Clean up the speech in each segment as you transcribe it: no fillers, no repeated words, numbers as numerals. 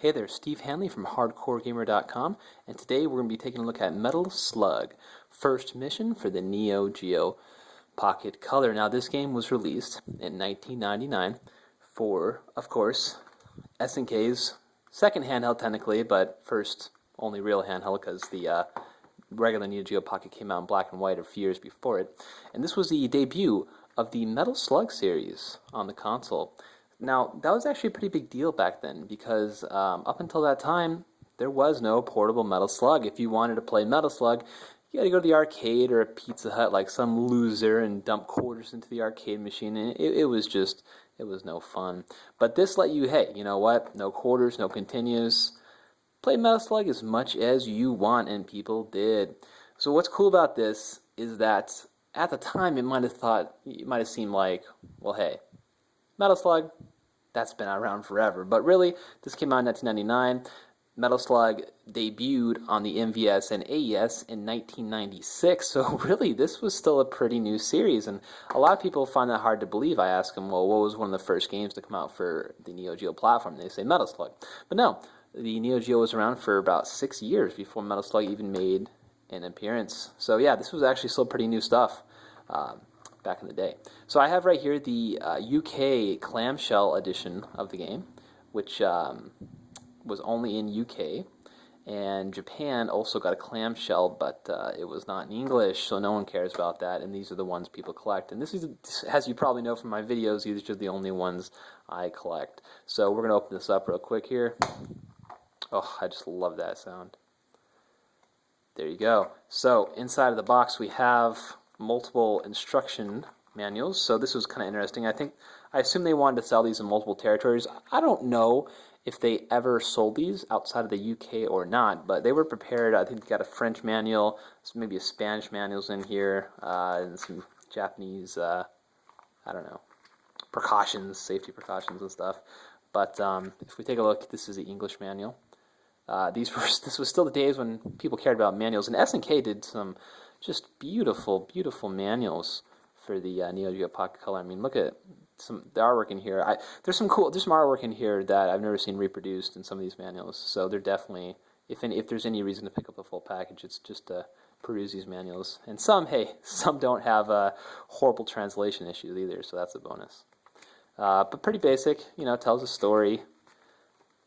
Hey there, Steve Hanley from HardcoreGamer.com, and today we're going to be taking a look at Metal Slug, first mission for the Neo Geo Pocket Color. Now, this game was released in 1999 for, of course, SNK's second handheld technically, but first only real handheld because the regular Neo Geo Pocket came out in black and white a few years before it. And this was the debut of the Metal Slug series on the console. Now, that was actually a pretty big deal back then because up until that time, there was no portable Metal Slug. If you wanted to play Metal Slug, you had to go to the arcade or a Pizza Hut like some loser and dump quarters into the arcade machine, and it was no fun. But this let you, hey, you know what? No quarters, no continues. Play Metal Slug as much as you want, and people did. So what's cool about this is that at the time, it might have seemed like, well, hey, Metal Slug, that's been around forever. But really, this came out in 1999. Metal Slug debuted on the MVS and AES in 1996. So really, this was still a pretty new series. And a lot of people find that hard to believe. I ask them, well, what was one of the first games to come out for the Neo Geo platform? They say Metal Slug. But no, the Neo Geo was around for about 6 years before Metal Slug even made an appearance. So yeah, this was actually still pretty new stuff. Back in the day. So I have right here the UK clamshell edition of the game, which was only in UK, and Japan also got a clamshell, but it was not in English, so no one cares about that, and these are the ones people collect. And this is, as you probably know from my videos, these are the only ones I collect. So we're going to open this up real quick here. Oh, I just love that sound. There you go. So inside of the box we have multiple instruction manuals, so this was kind of interesting. I assume they wanted to sell these in multiple territories. I don't know if they ever sold these outside of the UK or not, but they were prepared. I think they got a French manual, maybe a Spanish manual's in here, and some Japanese, I don't know, precautions, safety precautions and stuff. But if we take a look, this is the English manual. This was still the days when people cared about manuals, and SNK did some just beautiful, beautiful manuals for the Neo Geo Pocket Color. I mean, look at the artwork in here. There's some artwork in here that I've never seen reproduced in some of these manuals. So they're definitely, if there's any reason to pick up the full package, it's just to peruse these manuals. And some don't have horrible translation issues either, so that's a bonus. But pretty basic, tells a story.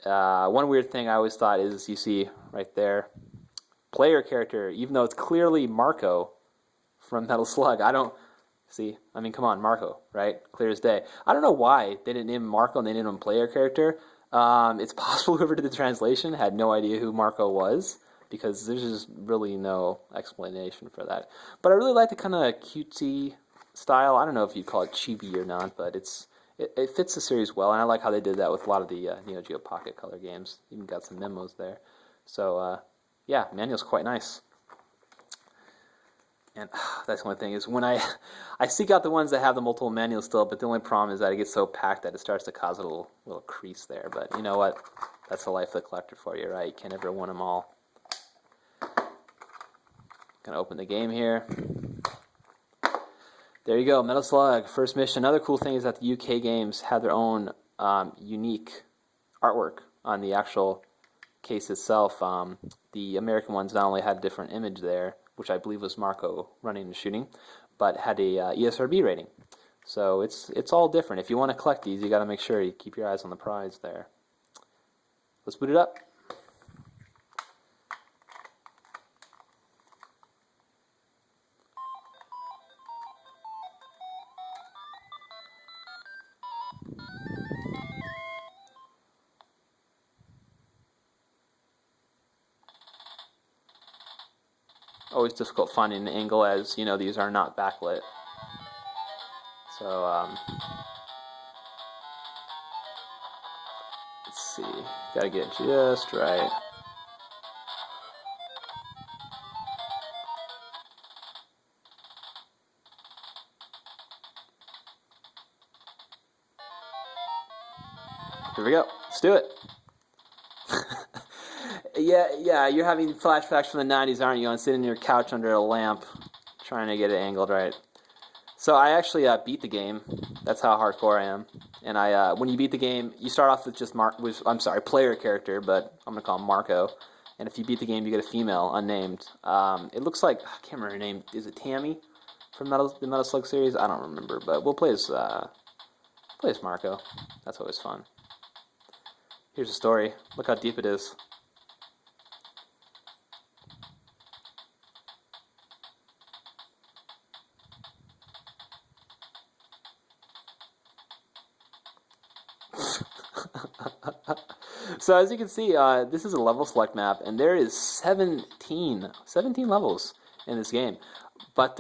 One weird thing I always thought is, you see right there, player character, even though it's clearly Marco from Metal Slug. I don't see. I mean, come on, Marco, right? Clear as day. I don't know why they didn't name him Marco and they named him player character. It's possible whoever did the translation had no idea who Marco was, because there's just really no explanation for that. But I really like the kind of cutesy style. I don't know if you'd call it chibi or not, but it fits the series well, and I like how they did that with a lot of the Neo Geo Pocket Color games. Even got some memos there. So, yeah, manual's quite nice. And that's the only thing is when I seek out the ones that have the multiple manuals still, but the only problem is that it gets so packed that it starts to cause a little crease there. But you know what? That's the life of the collector for you, right? You can't ever win them all. Gonna open the game here. There you go, Metal Slug, first mission. Another cool thing is that the UK games have their own unique artwork on the actual case itself. The American ones not only had a different image there, which I believe was Marco running and shooting, but had a ESRB rating. So it's all different. If you want to collect these, you got to make sure you keep your eyes on the prize there. Let's boot it up. Always difficult finding an angle, as these are not backlit. So let's see, gotta get it just right. Here we go. Let's do it. Yeah, you're having flashbacks from the 90s, aren't you? On sitting in your couch under a lamp, trying to get it angled right. So I actually beat the game. That's how hardcore I am. And when you beat the game, you start off with just player character, but I'm gonna call him Marco. And if you beat the game, you get a female, unnamed. It looks like I can't remember her name. Is it Tammy from the Metal Slug series? I don't remember, but we'll play as Marco. That's always fun. Here's the story. Look how deep it is. So as you can see, this is a level select map, and there is 17 levels in this game. But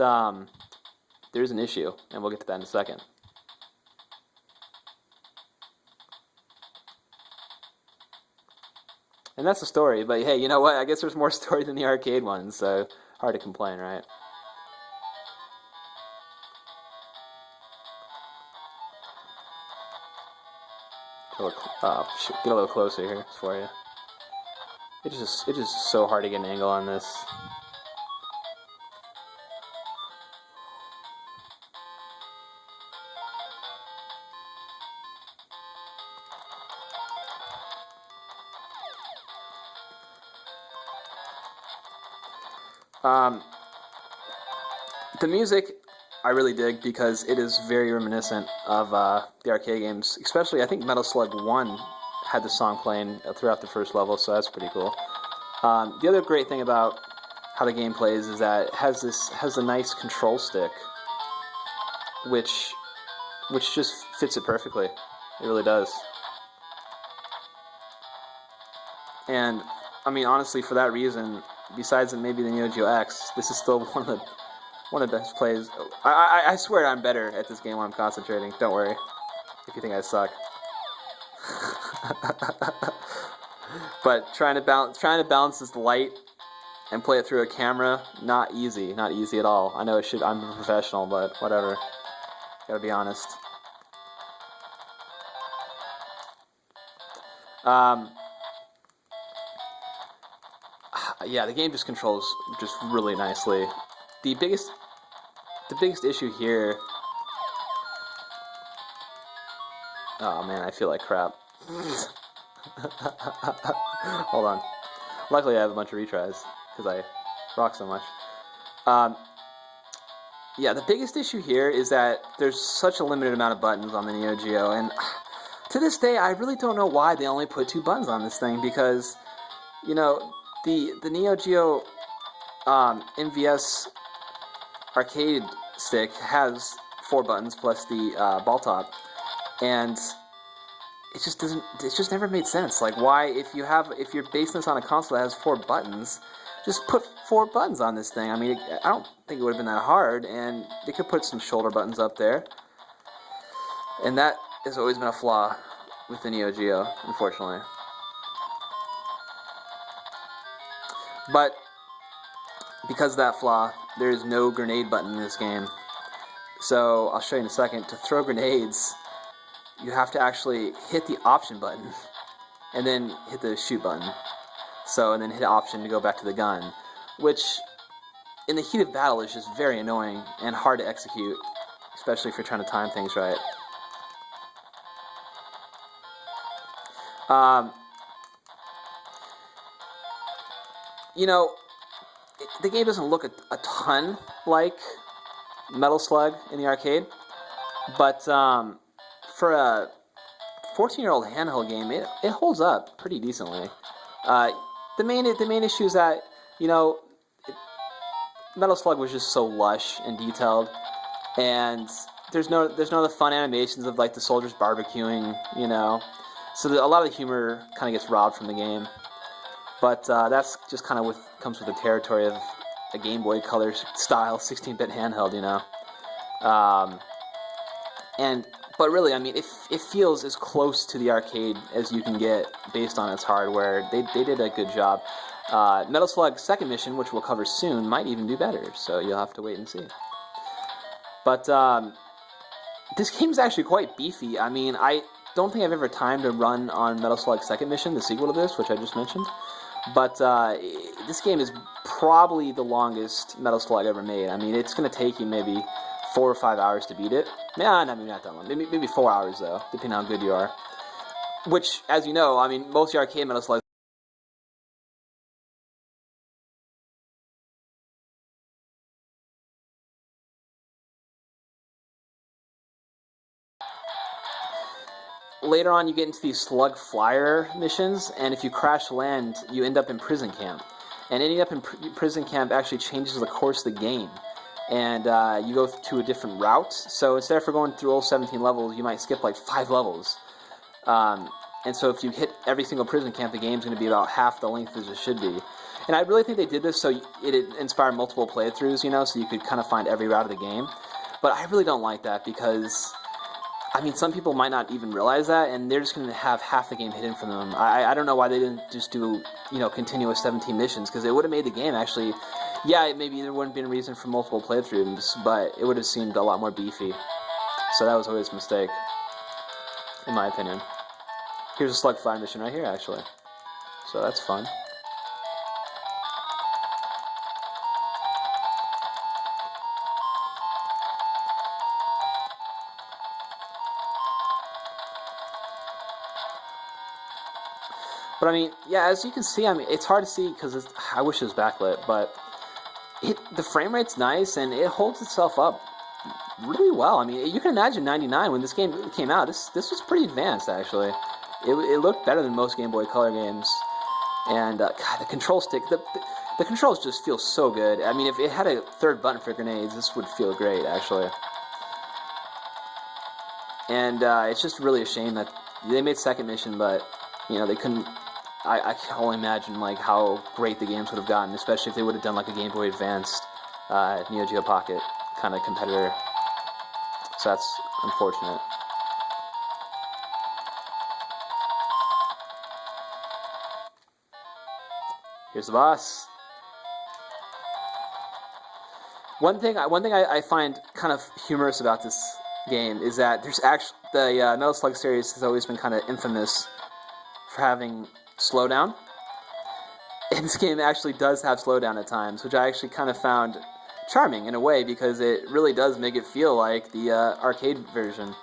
there's an issue, and we'll get to that in a second. And that's the story, but hey, you know what? I guess there's more story than the arcade ones, so hard to complain, right? Get a little closer here for you. It's just so hard to get an angle on this. The music I really dig because it is very reminiscent of the arcade games. Especially, I think Metal Slug 1 had the song playing throughout the first level, so that's pretty cool. The other great thing about how the game plays is that it has a nice control stick, which just fits it perfectly. It really does. And I mean, honestly, for that reason, besides maybe the Neo Geo X, this is still one of the best plays. I swear I'm better at this game when I'm concentrating. Don't worry, if you think I suck. But trying to balance this light and play it through a camera, not easy at all. I know I'm a professional, but whatever. Gotta be honest. Yeah, the game just controls just really nicely. The biggest issue here. Oh man, I feel like crap. Hold on. Luckily, I have a bunch of retries because I rock so much. Yeah, the biggest issue here is that there's such a limited amount of buttons on the Neo Geo, and to this day, I really don't know why they only put 2 buttons on this thing because, you know, the Neo Geo MVS arcade stick has 4 buttons plus the ball top, and it just never made sense. Like, why, if you're basing this on a console that has 4 buttons, just put 4 buttons on this thing. I mean, I don't think it would have been that hard, and they could put some shoulder buttons up there, and that has always been a flaw with the Neo Geo, unfortunately. But because of that flaw, there is no grenade button in this game. So I'll show you in a second. To throw grenades, you have to actually hit the option button and then hit the shoot button. And then hit option to go back to the gun, which in the heat of battle is just very annoying and hard to execute, especially if you're trying to time things right. You know, the game doesn't look a ton like Metal Slug in the arcade, but for a 14-year-old handheld game, it holds up pretty decently. The main issue is that, you know, Metal Slug was just so lush and detailed, and there's no the fun animations of like the soldiers barbecuing, you know. So a lot of the humor kind of gets robbed from the game. But that's just kind of what comes with the territory of a Game Boy Color style 16-bit handheld, you know. But really, I mean, it feels as close to the arcade as you can get based on its hardware. They did a good job. Metal Slug Second Mission, which we'll cover soon, might even do better, so you'll have to wait and see. But this game's actually quite beefy. I mean, I don't think I've ever timed a run on Metal Slug Second Mission, the sequel to this, which I just mentioned. But this game is probably the longest Metal Slug ever made. I mean, it's going to take you maybe 4 or 5 hours to beat it. Nah, maybe not that long. Maybe 4 hours though, depending on how good you are. Which, as you know, I mean, most of the arcade Metal Slug later on you get into these slug flyer missions, and if you crash land, you end up in prison camp. And ending up in prison camp actually changes the course of the game. And you go to a different route. So instead of going through all 17 levels, you might skip like 5 levels. And so if you hit every single prison camp, the game's going to be about half the length as it should be. And I really think they did this so it inspired multiple playthroughs, you know, so you could kind of find every route of the game. But I really don't like that because, I mean, some people might not even realize that, and they're just going to have half the game hidden from them. I don't know why they didn't just do, you know, continuous 17 missions, because it would have made the game actually, yeah, maybe there wouldn't be a reason for multiple playthroughs, but it would have seemed a lot more beefy. So that was always a mistake, in my opinion. Here's a slug flyer mission right here, actually. So that's fun. But I mean, yeah, as you can see, I mean, it's hard to see because I wish it was backlit, but the frame rate's nice and it holds itself up really well. I mean, you can imagine '99 when this game came out. This was pretty advanced, actually. It looked better than most Game Boy Color games, and God, the control stick, the controls just feel so good. I mean, if it had a third button for grenades, this would feel great, actually. And it's just really a shame that they made second mission, but you know they couldn't. I can only imagine like how great the games would have gotten, especially if they would have done like a Game Boy Advanced Neo Geo Pocket kind of competitor. So that's unfortunate. Here's the boss. One thing I find kind of humorous about this game is that there's actually the Metal Slug series has always been kind of infamous for having slowdown. And this game actually does have slowdown at times, which I actually kind of found charming in a way because it really does make it feel like the arcade version.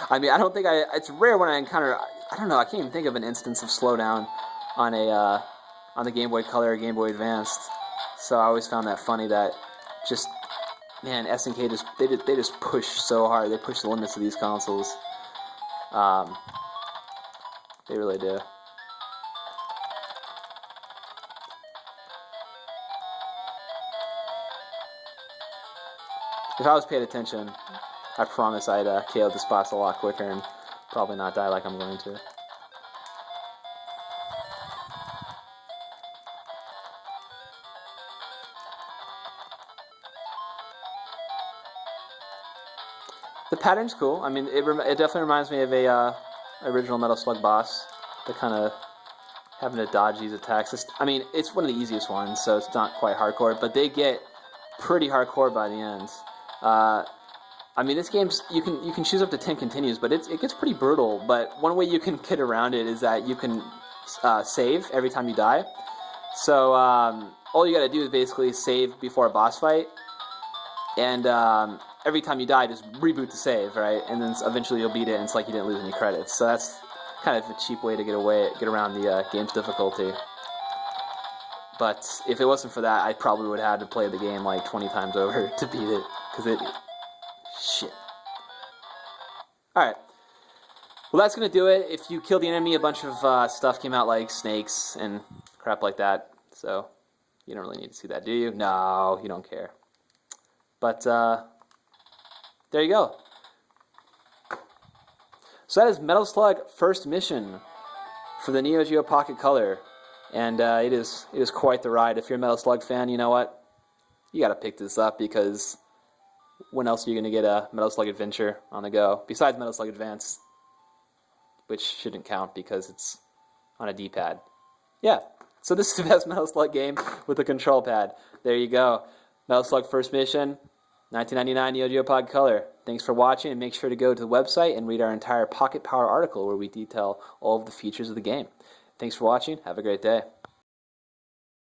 I mean, I don't think it's rare when I encounter, I don't know, I can't even think of an instance of slowdown on on the Game Boy Color or Game Boy Advanced. So I always found that funny that just, man, SNK they just push so hard. They push the limits of these consoles. They really do. If I was paying attention, I promise I'd KO this boss a lot quicker and probably not die like I'm going to. The pattern's cool. I mean, it definitely reminds me of a original Metal Slug boss. The kind of having to dodge these attacks. I mean, it's one of the easiest ones, so it's not quite hardcore, but they get pretty hardcore by the end. I mean, this game's you can choose up to 10 continues, but it gets pretty brutal. But one way you can get around it is that you can save every time you die. So all you got to do is basically save before a boss fight, and every time you die, just reboot the save, right? And then eventually you'll beat it, and it's like you didn't lose any credits. So that's kind of a cheap way to get around the game's difficulty. But if it wasn't for that, I probably would have had to play the game like 20 times over to beat it, because shit. Alright. Well, that's going to do it. If you kill the enemy, a bunch of stuff came out like snakes and crap like that. So, you don't really need to see that, do you? No, you don't care. But, there you go. So that is Metal Slug First Mission for the Neo Geo Pocket Color. And it is quite the ride. If you're a Metal Slug fan, you know what? You got to pick this up because when else are you going to get a Metal Slug Adventure on the go? Besides Metal Slug Advance, which shouldn't count because it's on a D-pad. Yeah, so this is the best Metal Slug game with a control pad. There you go. Metal Slug First Mission, 1999 Neo Geo Pocket Color. Thanks for watching, and make sure to go to the website and read our entire Pocket Power article where we detail all of the features of the game. Thanks for watching. Have a great day.